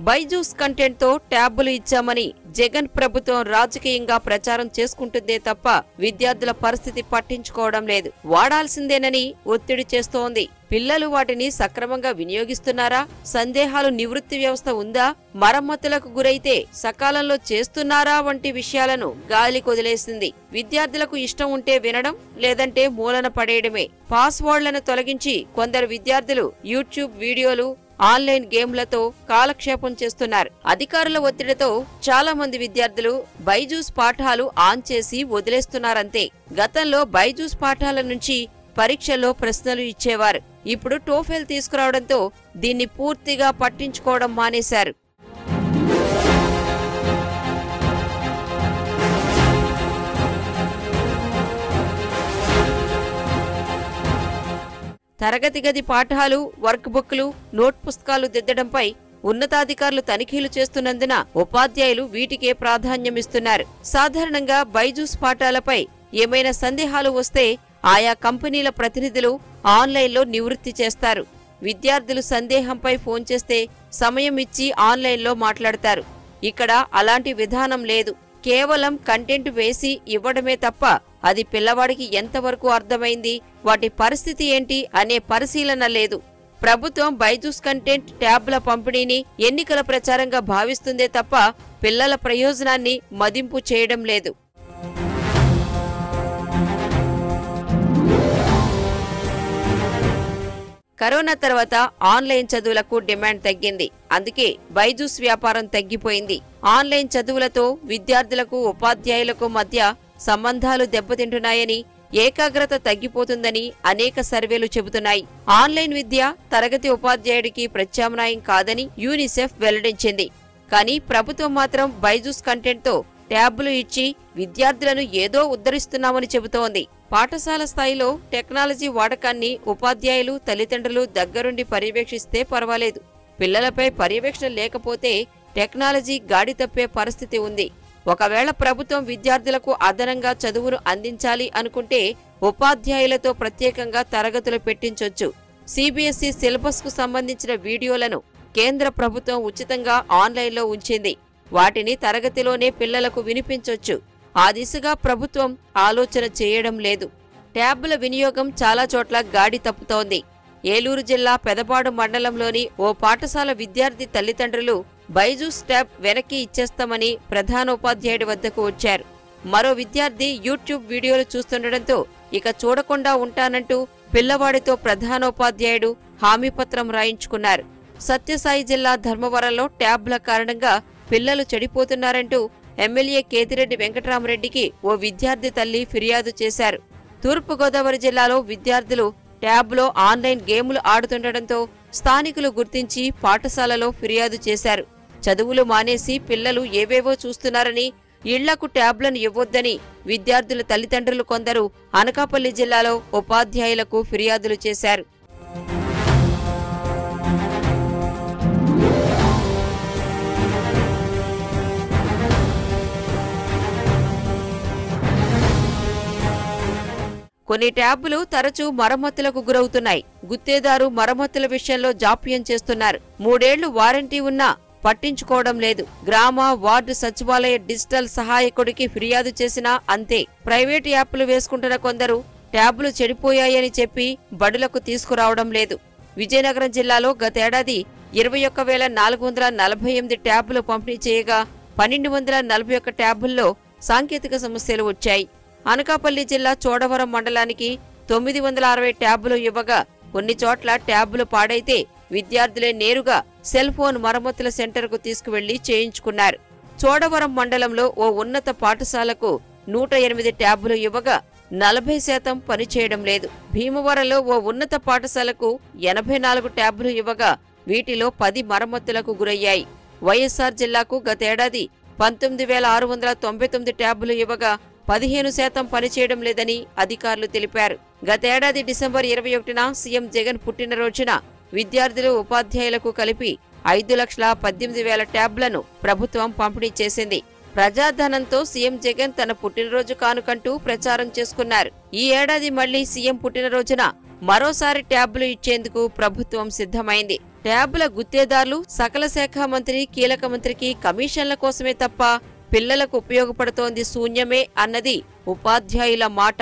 Byju's content తో ట్యాబులు ఇచ్చామని జగన్ ప్రభుత్వం రాజకీయంగా ప్రచారం చేసుకుంటుందే తప్ప విద్యార్థుల పరిస్థితి పట్టించుకోవడం లేదు. వాడాల్సిందేనని ఒత్తిడి చేస్తోంది. పిల్లలు వాటిని సక్రమంగా వినియోగిస్తున్నారా? సందేహాలు నివృత్తి వ్యవస్థ ఉందా? మరమ్మతులకు గురైతే సకాలంలో చేస్తున్నారా? వంటి విషయాలను గాలికి వదిలేసింది. విద్యార్థులకు ఇష్టం ఉంటే వినడం, లేదంటే మూలన పడేయడమే. పాస్వర్డ్లను తొలగించి కొందరు విద్యార్థులు యూట్యూబ్ వీడియోలు, ఆన్లైన్ గేమ్లతో కాలక్షేపం చేస్తున్నారు. అధికారుల ఒత్తిడితో చాలా మంది విద్యార్థులు బైజూస్ పాఠాలు ఆన్ చేసి వదిలేస్తున్నారంతే. గతంలో బైజూస్ పాఠాల నుంచి పరీక్షల్లో ప్రశ్నలు ఇచ్చేవారు. ఇప్పుడు టోఫెల్ తీసుకురావడంతో దీన్ని పూర్తిగా పట్టించుకోవడం మానేశారు. తరగతి గది పాఠాలు, వర్క్ బుక్లు, నోట్ పుస్తకాలు దిద్దడంపై ఉన్నతాధికారులు తనిఖీలు చేస్తున్నందున ఉపాధ్యాయులు వీటికే ప్రాధాన్యమిస్తున్నారు. సాధారణంగా బైజూస్ పాఠాలపై ఏమైనా సందేహాలు వస్తే ఆయా కంపెనీల ప్రతినిధులు ఆన్లైన్లో నివృత్తి చేస్తారు. విద్యార్థులు సందేహంపై ఫోన్ చేస్తే సమయం ఇచ్చి ఆన్లైన్లో మాట్లాడతారు. ఇక్కడ అలాంటి విధానం లేదు. కేవలం కంటెంట్ వేసి ఇవ్వడమే తప్ప అది పిల్లవాడికి ఎంతవరకు అర్థమైంది, వాటి పరిస్థితి ఏంటి అనే పరిశీలన లేదు. ప్రభుత్వం బైజూస్ కంటెంట్ ట్యాబ్ల పంపిణీని ఎన్నికల ప్రచారంగా భావిస్తుందే తప్ప పిల్లల ప్రయోజనాన్ని మదింపు చేయడం లేదు. కరోనా తర్వాత ఆన్లైన్ చదువులకు డిమాండ్ తగ్గింది. అందుకే బైజూస్ వ్యాపారం తగ్గిపోయింది. ఆన్లైన్ చదువులతో విద్యార్థులకు, ఉపాధ్యాయులకు మధ్య సంబంధాలు దెబ్బతింటున్నాయని, ఏకాగ్రత తగ్గిపోతుందని అనేక సర్వేలు చెబుతున్నాయి. ఆన్లైన్ విద్య తరగతి ఉపాధ్యాయుడికి ప్రత్యామ్నాయం కాదని యూనిసెఫ్ వెల్లడించింది. కానీ ప్రభుత్వం మాత్రం బైజూస్ కంటెంట్తో ట్యాబ్లు ఇచ్చి విద్యార్థులను ఏదో ఉద్ధరిస్తున్నామని చెబుతోంది. పాఠశాల స్థాయిలో టెక్నాలజీ వాడకాన్ని ఉపాధ్యాయులు, తల్లిదండ్రులు దగ్గరుండి పర్యవేక్షిస్తే పర్వాలేదు. పిల్లలపై పర్యవేక్షణ లేకపోతే టెక్నాలజీ గాడి తప్పే పరిస్థితి ఉంది. ఒకవేళ ప్రభుత్వం విద్యార్థులకు అదనంగా చదువును అందించాలి అనుకుంటే ఉపాధ్యాయులతో ప్రత్యేకంగా తరగతులు పెట్టించొచ్చు. సిబిఎస్ఈ సిలబస్ కు సంబంధించిన వీడియోలను కేంద్ర ప్రభుత్వం ఉచితంగా ఆన్లైన్లో ఉంచింది. వాటిని తరగతిలోనే పిల్లలకు వినిపించొచ్చు. ఆ దిశగా ప్రభుత్వం ఆలోచన చేయడం లేదు. ట్యాబ్ల వినియోగం చాలా చోట్ల గాడి తప్పుతోంది. ఏలూరు జిల్లా పెదపాడు మండలంలోని ఓ పాఠశాల విద్యార్థి తల్లిదండ్రులు బైజూస్ ట్యాబ్ వెనక్కి ఇచ్చేస్తామని ప్రధానోపాధ్యాయుడి వద్దకు వచ్చారు. మరో విద్యార్థి యూట్యూబ్ వీడియోలు చూస్తుండటంతో ఇక చూడకుండా ఉంటానంటూ పిల్లవాడితో ప్రధానోపాధ్యాయుడు హామీపత్రం రాయించుకున్నారు. సత్యసాయి జిల్లా ధర్మవరంలో ట్యాబ్ల కారణంగా పిల్లలు చెడిపోతున్నారంటూ ఎమ్మెల్యే కేతిరెడ్డి వెంకటరామరెడ్డికి ఓ విద్యార్థి తల్లి ఫిర్యాదు చేశారు. తూర్పుగోదావరి జిల్లాలో విద్యార్థులు ట్యాబ్లో ఆన్లైన్ గేములు ఆడుతుండటంతో స్థానికులు గుర్తించి పాఠశాలలో ఫిర్యాదు చేశారు. చదువులు మానేసి పిల్లలు ఏవేవో చూస్తున్నారని, ఇళ్లకు ట్యాబ్లను ఇవ్వొద్దని విద్యార్థుల తల్లిదండ్రులు కొందరు అనకాపల్లి జిల్లాలో ఉపాధ్యాయులకు ఫిర్యాదులు చేశారు. కొన్ని ట్యాబులు తరచూ మరమ్మతులకు గురవుతున్నాయి. గుత్తేదారు మరమ్మతుల విషయంలో జాప్యం చేస్తున్నారు. 3 ఏళ్లు వారంటీ ఉన్నా పట్టించుకోవడం లేదు. గ్రామ, వార్డు సచివాలయ డిజిటల్ సహాయకుడికి ఫిర్యాదు చేసినా అంతే. ప్రైవేటు యాప్లు వేసుకుంటున్న కొందరు ట్యాబులు చెడిపోయాయని చెప్పి బడులకు తీసుకురావడం లేదు. విజయనగరం జిల్లాలో గతేడాది 21,448 ట్యాబులు పంపిణీ చేయగా 1,241 ట్యాబుల్లో సాంకేతిక సమస్యలు వచ్చాయి. అనకాపల్లి జిల్లా చోడవరం మండలానికి 960 ట్యాబులు ఇవ్వగా కొన్ని చోట్ల ట్యాబులు పాడైతే విద్యార్థులే నేరుగా సెల్ ఫోన్ మరమ్మతుల సెంటర్కు తీసుకువెళ్లి చేయించుకున్నారు. చోడవరం మండలంలో ఓ ఉన్నత పాఠశాలకు 108 ట్యాబులు ఇవ్వగా 40% పనిచేయడం లేదు. భీమవరంలో ఓ ఉన్నత పాఠశాలకు 84 ట్యాబులు ఇవ్వగా వీటిలో 10 మరమ్మతులకు గురయ్యాయి. వైఎస్ఆర్ జిల్లాకు గతేడాది 19,699 ట్యాబులు ఇవ్వగా 15% పనిచేయడం లేదని అధికారులు తెలిపారు. గతేడాది డిసెంబర్ 21న సీఎం జగన్ పుట్టినరోజున విద్యార్థులు, ఉపాధ్యాయులకు కలిపి 5,18,000 ట్యాబ్లను ప్రభుత్వం పంపిణీ చేసింది. ప్రజాధనంతో సీఎం జగన్ తన పుట్టినరోజు కానుకంటూ ప్రచారం చేసుకున్నారు. ఈ ఏడాది మళ్లీ సీఎం పుట్టినరోజున మరోసారి ట్యాబ్లు ఇచ్చేందుకు ప్రభుత్వం సిద్ధమైంది. ట్యాబుల గుత్తేదారులు సకల శాఖ మంత్రి కీలక మంత్రికి కమిషన్ల కోసమే తప్ప పిల్లలకు ఉపయోగపడుతోంది శూన్యమే అన్నది ఉపాధ్యాయుల మాట.